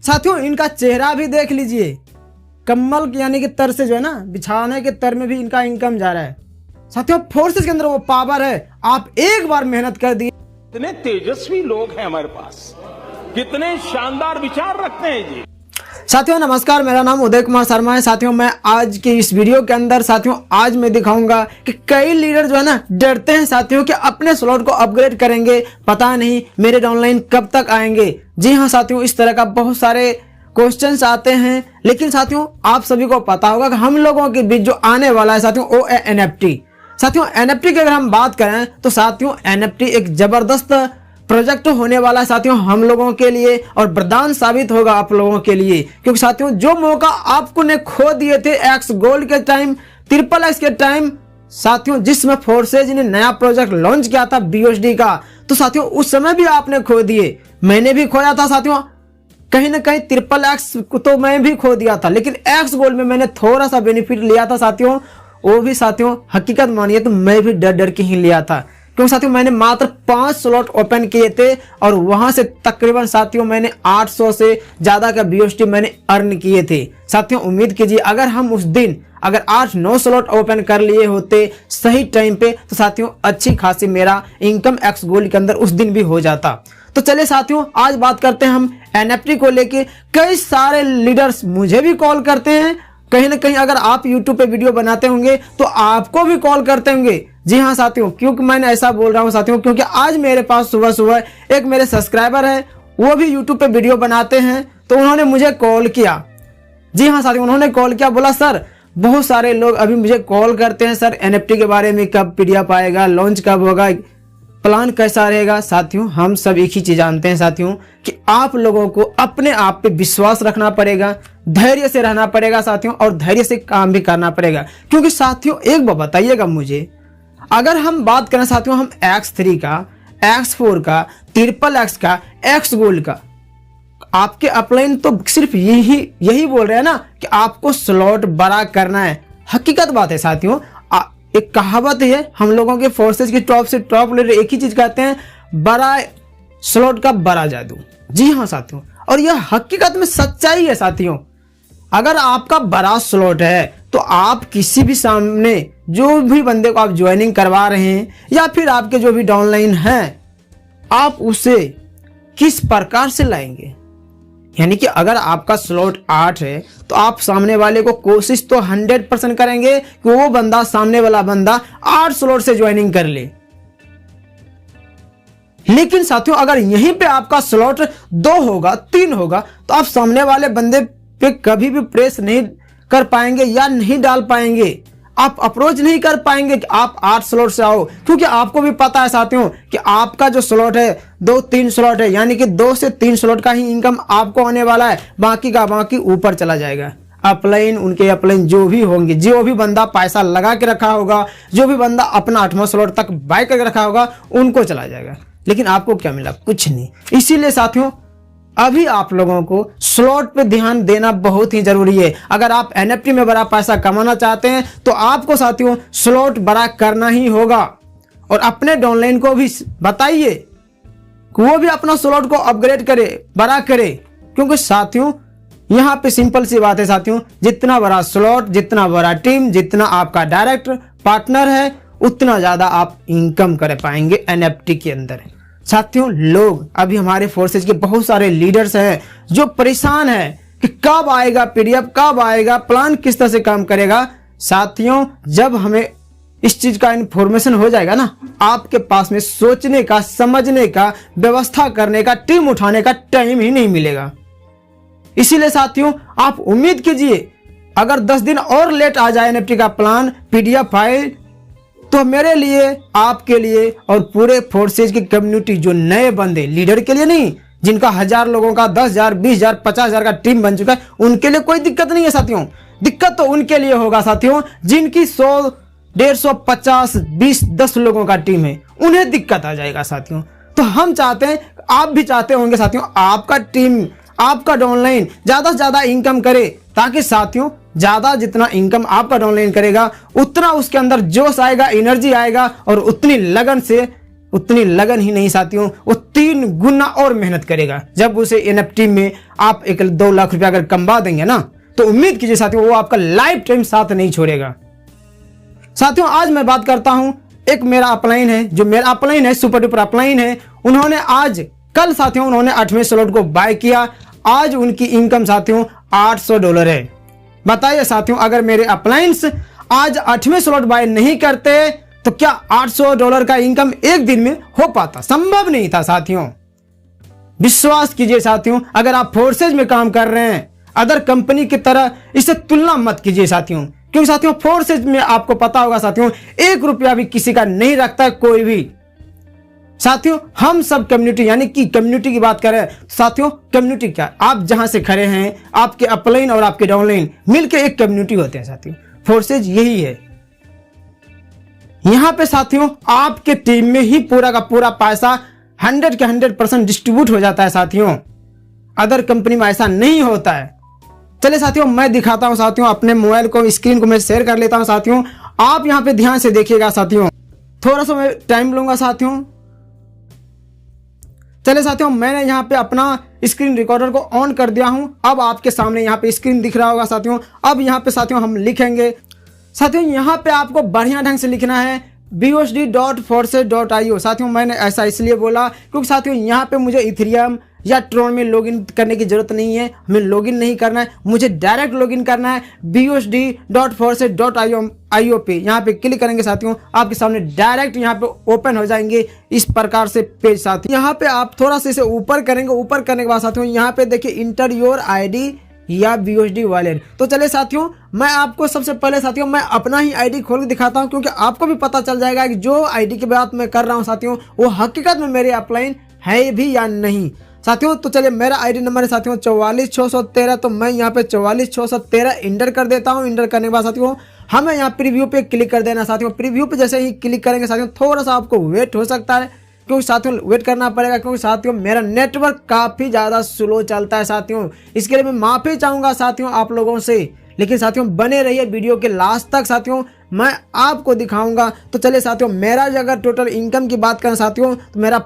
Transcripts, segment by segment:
साथियों इनका चेहरा भी देख लीजिए, कम्बल यानी कि तर से जो है ना, बिछाने के तर में भी इनका इनकम जा रहा है। साथियों फोर्सेस के अंदर वो पावर है, आप एक बार मेहनत कर दिए। कितने तेजस्वी लोग हैं हमारे पास, कितने शानदार विचार रखते हैं जी। साथियों नमस्कार, मेरा नाम उदय कुमार शर्मा है। साथियों मैं आज के इस वीडियो के अंदर साथियों आज मैं दिखाऊंगा कि कई लीडर जो है ना डरते हैं साथियों कि अपने स्लॉट को अपग्रेड करेंगे, पता नहीं मेरे डाउनलाइन कब तक आएंगे। जी हाँ साथियों, इस तरह का बहुत सारे क्वेश्चंस आते हैं, लेकिन साथियों आप सभी को पता होगा कि हम लोगों के बीच जो आने वाला है साथियों वो है NFT। साथियों NFT की अगर हम बात करें तो साथियों NFT एक जबरदस्त प्रोजेक्ट होने वाला है साथियों हम लोगों के लिए, और वरदान साबित होगा आप लोगों के लिए। क्योंकि साथियों जो मौका आपको ने खो दिए थे एक्स गोल्ड के टाइम, XXX के टाइम साथियों, जिसमें फोर्सेज ने नया प्रोजेक्ट लॉन्च किया था BUSD का, तो साथियों उस समय भी आपने खो दिए, मैंने भी खोया था साथियों। कहीं ना कहीं XXX को तो मैं भी खो दिया था, लेकिन एक्स गोल्ड में मैंने थोड़ा सा बेनिफिट लिया था साथियों। वो भी साथियों हकीकत मानिए तो मैं भी डर डर के ही लिया था, क्योंकि साथियों मैंने मात्र 5 स्लॉट ओपन किए थे और वहां से तकरीबन साथियों मैंने 800 से ज्यादा का BUSD मैंने अर्न किए थे। साथियों उम्मीद कीजिए अगर हम उस दिन अगर 8-9 स्लॉट ओपन कर लिए होते सही टाइम पे, तो साथियों अच्छी खासी मेरा इनकम एक्स गोल्ड के अंदर उस दिन भी हो जाता। तो चलिए साथियों आज बात करते हैं हम NFT को लेके। कई सारे लीडर्स मुझे भी कॉल करते हैं, कहीं ना कहीं अगर आप YouTube पे वीडियो बनाते होंगे तो आपको भी कॉल करते होंगे। जी हाँ साथियों, क्योंकि मैंने ऐसा बोल रहा हूँ साथियों, क्योंकि आज मेरे पास सुबह सुबह एक मेरे सब्सक्राइबर है, वो भी YouTube पे वीडियो बनाते हैं, तो उन्होंने मुझे कॉल किया। जी हाँ साथियों, उन्होंने कॉल किया, बोला सर बहुत सारे लोग अभी मुझे कॉल करते हैं सर NFT के बारे में, कब PDF आएगा, लॉन्च कब होगा, प्लान कैसा रहेगा। साथियों हम सब एक ही चीज जानते हैं साथियों कि आप लोगों को अपने आप पे विश्वास रखना पड़ेगा, धैर्य से रहना पड़ेगा साथियों, और धैर्य से काम भी करना पड़ेगा। क्योंकि साथियों एक बात बताइएगा मुझे, अगर हम बात करें साथियों हम X3 का, X4 का, XXX का, एक्स गोल्ड का, आपके अपलाइन तो सिर्फ यही बोल रहे हैं ना कि आपको स्लॉट बड़ा करना है। हकीकत बात है साथियों, एक कहावत है हम लोगों के फोर्सेस की टॉप से टॉप लीडर एक ही चीज कहते हैं, बड़ा स्लॉट का बड़ा जादू। जी हाँ साथियों, और यह हकीकत में सच्चाई है साथियों। अगर आपका बड़ा स्लॉट है तो आप किसी भी सामने जो भी बंदे को आप ज्वाइनिंग करवा रहे हैं या फिर आपके जो भी डाउनलाइन हैं, आप उसे किस प्रकार से लाएंगे। यानी कि अगर आपका स्लॉट 8 है तो आप सामने वाले को कोशिश तो 100% करेंगे कि वो बंदा, सामने वाला बंदा 8 स्लॉट से ज्वाइनिंग कर ले। लेकिन साथियों अगर यहीं पे आपका स्लॉट 2 होगा, 3 होगा, तो आप सामने वाले बंदे पे कभी भी प्रेस नहीं कर पाएंगे या नहीं डाल पाएंगे, आप अप्रोच नहीं कर पाएंगे कि आप 8 स्लॉट से आओ। क्योंकि आपको भी पता है साथियों कि आपका जो स्लॉट है 2-3 स्लॉट है, यानी कि 2 से 3 स्लॉट का ही इनकम आपको आने वाला है, बाकी का बाकी ऊपर चला जाएगा। अपलाइन, उनके अपलाइन जो भी होंगे, जो भी बंदा पैसा लगा के रखा होगा, जो भी बंदा अपना 8वां स्लॉट तक बाय करके रखा होगा, उनको चला जाएगा। लेकिन आपको क्या मिला? कुछ नहीं। इसीलिए साथियों अभी आप लोगों को स्लॉट पे ध्यान देना बहुत ही जरूरी है। अगर आप NFT में बड़ा पैसा कमाना चाहते हैं तो आपको साथियों स्लॉट बड़ा करना ही होगा, और अपने डाउनलाइन को भी बताइए कि वो भी अपना स्लॉट को अपग्रेड करे, बड़ा करे। क्योंकि साथियों यहाँ पे सिंपल सी बात है साथियों, जितना बड़ा स्लॉट, जितना बड़ा टीम, जितना आपका डायरेक्ट पार्टनर है, उतना ज्यादा आप इनकम कर पाएंगे NFT के अंदर। साथियों लोग अभी हमारे फोर्सेज के बहुत सारे लीडर्स हैं जो परेशान हैं कि कब आएगा PDF, कब आएगा, प्लान किस तरह से काम करेगा। साथियों जब हमें इस चीज का इंफॉर्मेशन हो जाएगा ना, आपके पास में सोचने का, समझने का, व्यवस्था करने का, टीम उठाने का टाइम ही नहीं मिलेगा। इसीलिए साथियों आप उम्मीद कीजिए अगर 10 दिन और लेट आ जाए NFT का प्लान, PDF फाइल, तो मेरे लिए, आपके लिए और पूरे फोर्सेज की कम्युनिटी, जो नए बंदे, लीडर के लिए नहीं, जिनका 1000 लोगों का, 10,000, 20,000, 50,000 का टीम बन चुका है, उनके लिए कोई दिक्कत नहीं है साथियों। दिक्कत तो उनके लिए होगा साथियों जिनकी 100, 150, 50, 20, 10 लोगों का टीम है, उन्हें दिक्कत आ जाएगा साथियों। तो हम चाहते हैं, आप भी चाहते होंगे साथियों, आपका टीम, आपका डाउनलाइन ज्यादा से ज्यादा इनकम करे, ताकि साथियों ज्यादा जितना इनकम आपका डाउनलाइन करेगा उतना उसके अंदर जोश आएगा, एनर्जी आएगा, और उतनी लगन से उतनी लगन ही नहीं साथियों, वो 3 गुना और मेहनत करेगा। जब उसे NFT में आप 1-2 लाख रुपया अगर कमा देंगे ना, तो उम्मीद कीजिए साथियों वो आपका लाइफ टाइम साथ नहीं छोड़ेगा। साथियों आज मैं बात करता हूं, एक मेरा अपलाइन है, जो मेरा अपलाइन है सुपर डुपर अपलाइन है, उन्होंने आज कल साथियों उन्होंने 8वें स्लॉट को बाय किया। आज उनकी इनकम साथियों $800 है। बताइए साथियों, अगर मेरे अपलाइंस आज 8वें स्लॉट बाय नहीं करते तो क्या $800 का इनकम एक दिन में हो पाता? संभव नहीं था साथियों। विश्वास कीजिए साथियों, अगर आप फोर्सेज में काम कर रहे हैं अदर कंपनी की तरह, इससे तुलना मत कीजिए साथियों, क्योंकि साथियों फोर्सेज में आपको पता होगा साथियों 1 रुपया भी किसी का नहीं रखता है कोई भी। साथियों हम सब कम्युनिटी, यानी कि कम्युनिटी की बात करें साथियों, कम्युनिटी क्या, आप जहां से खड़े हैं आपके अपलाइन और आपके डाउनलाइन मिलकर एक कम्युनिटी होते हैं साथियों। फोर्सेज यही है। यहां पे साथियों आपके टीम में ही पूरा का पूरा पैसा 100 के 100% डिस्ट्रीब्यूट हो जाता है साथियों। अदर कंपनी में ऐसा नहीं होता है। चलिए साथियों मैं दिखाता हूं साथियों, अपने मोबाइल को स्क्रीन को मैं शेयर कर लेता हूं साथियों। आप यहां पे ध्यान से देखिएगा साथियों, थोड़ा सा मैं टाइम लूंगा साथियों। चलिए साथियों मैंने यहाँ पे अपना स्क्रीन रिकॉर्डर को ऑन कर दिया हूं। अब आपके सामने यहाँ पे स्क्रीन दिख रहा होगा साथियों। अब यहाँ पे साथियों हम लिखेंगे साथियों, यहाँ पे आपको बढ़िया ढंग से लिखना है BUSD.Forces.io। साथियों मैंने ऐसा इसलिए बोला क्योंकि साथियों यहाँ पे मुझे इथेरियम या ट्रोन में लॉगिन करने की जरूरत नहीं है। हमें लॉगिन नहीं करना है, मुझे डायरेक्ट लॉगिन करना है BUSD.Forces.io पे। यहाँ पे क्लिक करेंगे साथियों, आपके सामने डायरेक्ट यहाँ पे ओपन हो जाएंगे इस प्रकार से पेज साथियों। यहाँ पे आप थोड़ा सा इसे ऊपर करेंगे, ऊपर करने के बाद साथियों यहाँ पे देखिए इंटर योर ID या BUSD वॉलेट। तो चले साथियों मैं आपको सबसे पहले साथियों मैं अपना ही ID खोल के दिखाता हूं, क्योंकि आपको भी पता चल जाएगा कि जो ID की बात मैं कर रहा हूं साथियों वो हकीकत में मेरे अपलाइन है भी या नहीं साथियों। तो चलिए मेरा ID नंबर है साथियों 44613। तो मैं यहाँ पे 44613 इंटर कर देता हूँ। इंटर करने के बाद साथियों हमें यहाँ प्रीव्यू पे क्लिक कर देना साथियों। प्रीव्यू पे जैसे ही क्लिक करेंगे साथियों थोड़ा सा आपको वेट हो सकता है, क्योंकि साथियों वेट करना पड़ेगा, क्योंकि साथियों मेरा नेटवर्क काफ़ी ज़्यादा स्लो चलता है साथियों। इसके लिए मैं माफ़ी चाहूँगा साथियों आप लोगों से, लेकिन साथियों बने रहिए वीडियो के लास्ट तक साथियों, मैं आपको दिखाऊंगा। तो चलिए साथियों मेरा अगर टोटल इनकम की बात करें साथियों तो मेरा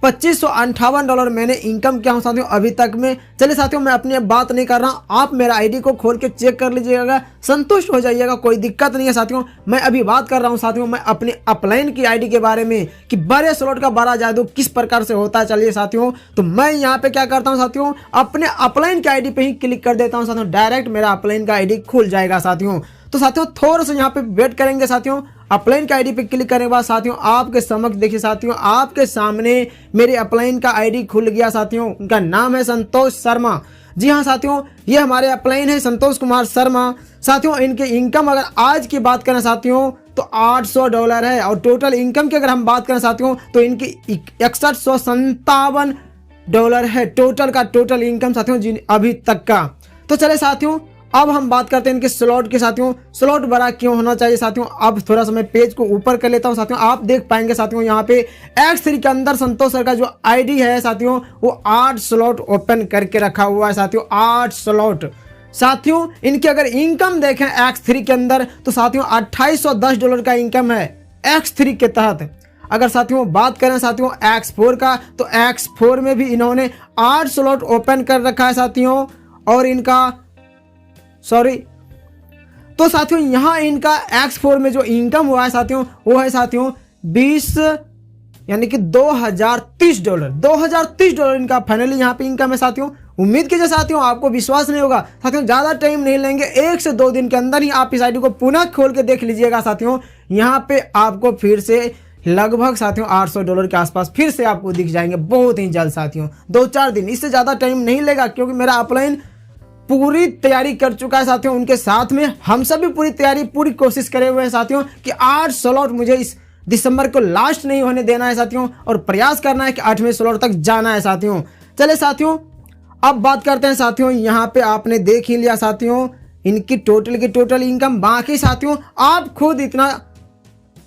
$2558 मैंने इनकम किया हूँ साथियों अभी तक में। चलिए साथियों मैं अपनी बात नहीं कर रहा हूँ, आप मेरा ID को खोल के चेक कर लीजिएगा, संतुष्ट हो जाइएगा, कोई दिक्कत नहीं है साथियों। मैं अभी बात कर रहा हूँ साथियों मैं अपने अपलाइन की ID के बारे में कि बड़े स्लॉट का बड़ा जादू किस प्रकार से होता है। चलिए साथियों तो मैं यहाँ पे क्या करता हूँ साथियों, अपने अपलाइन की ID पे ही क्लिक कर देता हूँ साथियों, डायरेक्ट मेरा अपलाइन का ID खुल जाएगा साथियों। तो साथियों थोड़ा सा यहाँ पे वेट करेंगे साथियों। अपलाइन का ID पे क्लिक करने के बाद साथियों आपके समक्ष देखिए साथियों आपके सामने मेरे अपलाइन का ID खुल गया साथियों। उनका नाम है संतोष शर्मा। जी हाँ साथियों ये हमारे अपलाइन है संतोष कुमार शर्मा। साथियों इनके इनकम अगर आज की बात करें साथियों तो $800 है, और टोटल इनकम की अगर हम बात करें साथियों तो इनकी $6157 है टोटल का टोटल इनकम साथियों अभी तक का। तो चले साथियों अब हम बात करते हैं इनके स्लॉट के साथियों। स्लॉट बड़ा क्यों होना चाहिए साथियों, अब थोड़ा सा मैं पेज को ऊपर कर लेता हूं साथियों। आप देख पाएंगे साथियों यहाँ पे X3 के अंदर संतोष सर का जो ID है साथियों वो 8 स्लॉट ओपन करके रखा हुआ है साथियों, 8 स्लॉट। साथियों इनकी अगर इनकम देखें X3 के अंदर तो साथियों $2810 का इनकम है X3 के तहत। अगर साथियों बात करें साथियों X4 का तो X4 में भी इन्होंने 8 स्लॉट ओपन कर रखा है साथियों, और इनका तो साथियों यहाँ इनका X4 में जो इनकम हुआ है साथियों वो है साथियों 20 यानी कि $2030 इनका फाइनली यहाँ पे इनकम है साथियों। उम्मीद कीजिए साथियों आपको विश्वास नहीं होगा साथियों, ज़्यादा टाइम नहीं लेंगे, 1 से 2 दिन के अंदर ही आप इस ID को पुनः खोल के देख लीजिएगा साथियों। यहाँ पे आपको फिर से लगभग साथियों $800 के आसपास फिर से आपको दिख जाएंगे बहुत ही जल्द साथियों, 2-4 दिन, इससे ज़्यादा टाइम नहीं लेगा, क्योंकि मेरा अपलाइन पूरी तैयारी कर चुका है साथियों। उनके साथ में हम सब भी पूरी तैयारी पूरी कोशिश करे हुए हैं साथियों कि 8 स्लॉट मुझे इस दिसंबर को लास्ट नहीं होने देना है साथियों, और प्रयास करना है कि 8वें स्लॉट तक जाना है साथियों। चले साथियों अब बात करते हैं साथियों, यहाँ पे आपने देख ही लिया साथियों इनकी टोटल इनकम। बाकी साथियों आप खुद इतना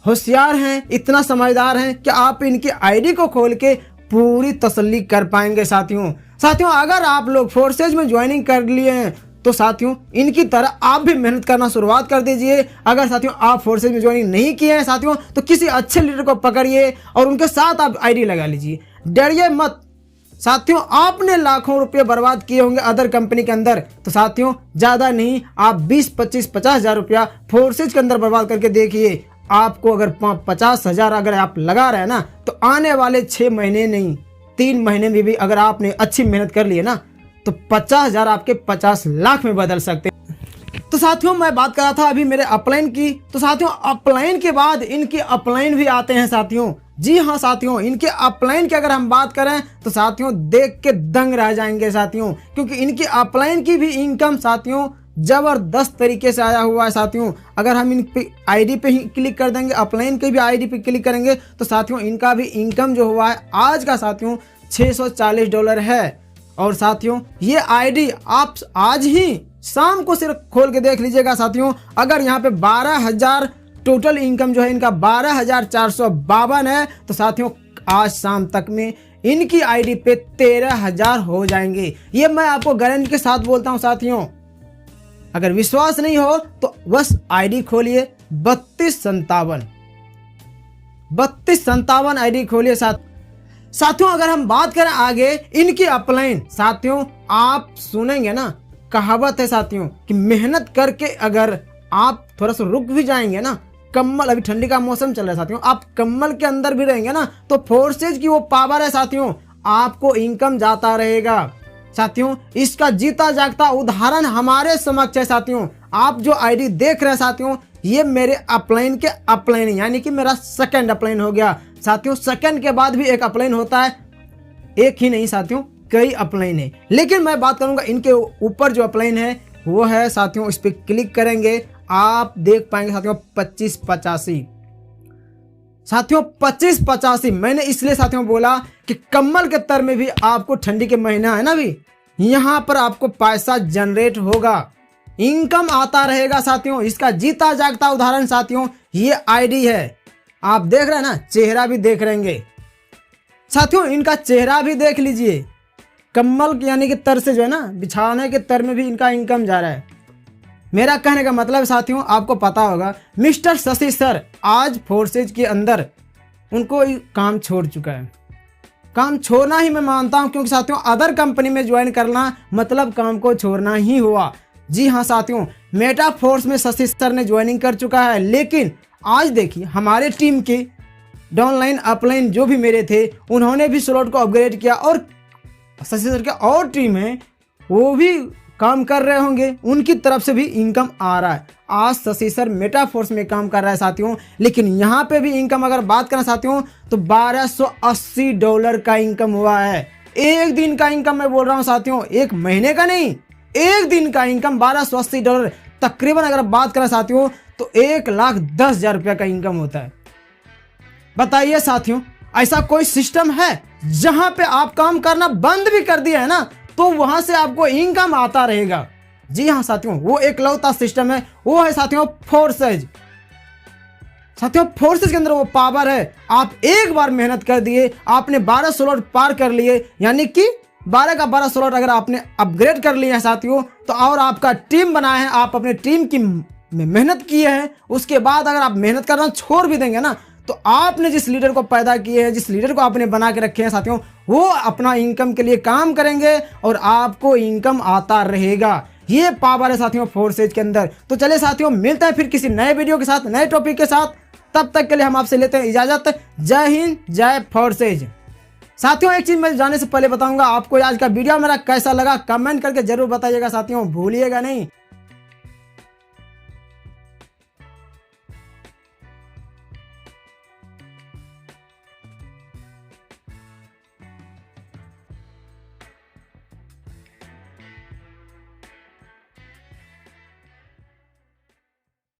होशियार हैं, इतना समझदार हैं कि आप इनकी ID को खोल के पूरी तसल्ली कर पाएंगे साथियों। अगर आप लोग फोर्सेज में ज्वाइनिंग कर लिए हैं तो साथियों इनकी तरह आप भी मेहनत करना शुरुआत कर दीजिए। अगर साथियों आप फोर्सेज में ज्वाइनिंग नहीं किए हैं साथियों, तो किसी अच्छे लीडर को पकड़िए और उनके साथ आप आईडी लगा लीजिए। डरिए मत साथियों, आपने लाखों रुपए बर्बाद किए होंगे अदर कंपनी के अंदर, तो साथियों ज्यादा नहीं, आप 20, 25, 50,000 रुपया फोर्सेज के अंदर बर्बाद करके देखिए। आपको अगर 50,000 अगर आप लगा रहे हैं ना, तो आने वाले 6 महीने नहीं 3 महीने में भी अगर आपने अच्छी मेहनत कर ली है ना, तो 50,000 आपके 50 लाख में बदल सकते हैं। तो साथियों मैं बात कर रहा था अभी मेरे अपलाइन की, तो साथियों अपलाइन के बाद इनके अपलाइन भी आते हैं साथियों। जी हाँ साथियों, इनके अपलाइन की अगर हम बात करें तो साथियों देख के दंग रह जाएंगे साथियों, क्योंकि इनके अपलाइन की भी इनकम साथियों जबरदस्त तरीके से आया हुआ है साथियों। अगर हम इन पे आईडी पे ही क्लिक कर देंगे, अपलाइन के भी आईडी पे क्लिक करेंगे, तो साथियों इनका भी इनकम जो हुआ है आज का साथियों $640 है। और साथियों ये आईडी आप आज ही शाम को सिर्फ खोल के देख लीजिएगा साथियों। अगर यहाँ पे 12,000 टोटल इनकम जो है इनका 12,452 है, तो साथियों आज शाम तक में इनकी आईडी पे 13,000 हो जाएंगे। ये मैं आपको गारंटी के साथ बोलता हूं साथियों। अगर विश्वास नहीं हो तो बस आईडी खोलिए 3257 आईडी खोलिए साथियों। अगर हम बात करें आगे इनकी अपलाइन, साथियों आप सुनेंगे ना, कहावत है साथियों कि मेहनत करके अगर आप थोड़ा सा रुक भी जाएंगे ना, कम्बल, अभी ठंडी का मौसम चल रहा है साथियों, आप कम्बल के अंदर भी रहेंगे ना, तो फोर्सेज की वो पावर है साथियों, आपको इनकम जाता रहेगा साथियों। इसका जीता जागता उदाहरण हमारे समक्ष है साथियों। आप जो आईडी देख रहे हैं साथियों, ये मेरे अपलाइन के अपलाइन यानी कि मेरा सेकंड अपलाइन हो गया साथियों। सेकंड के बाद भी एक अपलाइन होता है, एक ही नहीं साथियों, कई अपलाइन है। लेकिन मैं बात करूंगा इनके ऊपर जो अपलाइन है वो है साथियों, इस पे क्लिक करेंगे आप देख पाएंगे साथियों 2585 साथियों 2585। मैंने इसलिए साथियों बोला कि कम्बल के तर में भी आपको ठंडी के महीना है ना, भी यहाँ पर आपको पैसा जनरेट होगा, इनकम आता रहेगा साथियों। इसका जीता जागता उदाहरण साथियों ये आईडी है। आप देख रहे हैं ना, चेहरा भी देख रहेंगे साथियों, इनका चेहरा भी देख लीजिए। कम्बल यानी कि तर से जो है ना, बिछाने के तर में भी इनका इनकम जा रहा है। मेरा कहने का मतलब साथियों आपको पता होगा मिस्टर शशि सर आज फोर्सेज के अंदर उनको काम छोड़ चुका है। काम छोड़ना ही मैं मानता हूं, क्योंकि साथियों अदर कंपनी में ज्वाइन करना मतलब काम को छोड़ना ही हुआ। जी हाँ साथियों, मेटा फोर्स में शशि सर ने ज्वाइनिंग कर चुका है। लेकिन आज देखिए हमारे टीम के डाउनलाइन अपलाइन जो भी मेरे थे, उन्होंने भी स्लॉट को अपग्रेड किया और शशि सर के और टीम है वो भी काम कर रहे होंगे, उनकी तरफ से भी इनकम आ रहा है। आज शशि सर मेटा फोर्स में काम कर रहा है साथियों, लेकिन यहाँ पे भी इनकम अगर बात करें साथियों तो $1280 का इनकम हुआ है। एक दिन का इनकम मैं बोल रहा हूँ साथियों, एक महीने का नहीं, एक दिन का इनकम $1280। तकरीबन अगर बात करें साथियों तो 1,10,000 रुपया का इनकम होता है। बताइए साथियों, ऐसा कोई सिस्टम है जहां पे आप काम करना बंद भी कर दिया है ना, तो वहां से आपको इनकम आता रहेगा? जी हाँ साथियों, वो एक लौता सिस्टम है, वो है साथियों फोर्सेज। साथियों फोर्सेज के अंदर वो पावर है, आप एक बार मेहनत कर दिए, आपने 12 स्लॉट पार कर लिए, यानी कि 12 का 12 स्लॉट अगर आपने अपग्रेड कर लिए हैं साथियों, तो और आपका टीम बना है, आप अपने टीम की मेहनत की है, उसके बाद अगर आप मेहनत करना छोड़ भी देंगे ना, तो आपने जिस लीडर को पैदा किए हैं, जिस लीडर को आपने बना के रखे हैं साथियों, वो अपना इनकम के लिए काम करेंगे और आपको इनकम आता रहेगा। ये पावर है साथियों फोर्सेज के अंदर। तो चले साथियों, मिलते हैं फिर किसी नए वीडियो के साथ, नए टॉपिक के साथ। तब तक के लिए हम आपसे लेते हैं इजाजत। जय हिंद, जय फोर्सेज। साथियों एक चीज मैं जाने से पहले बताऊंगा, आपको आज का वीडियो मेरा कैसा लगा कमेंट करके जरूर बताइएगा साथियों, भूलिएगा नहीं।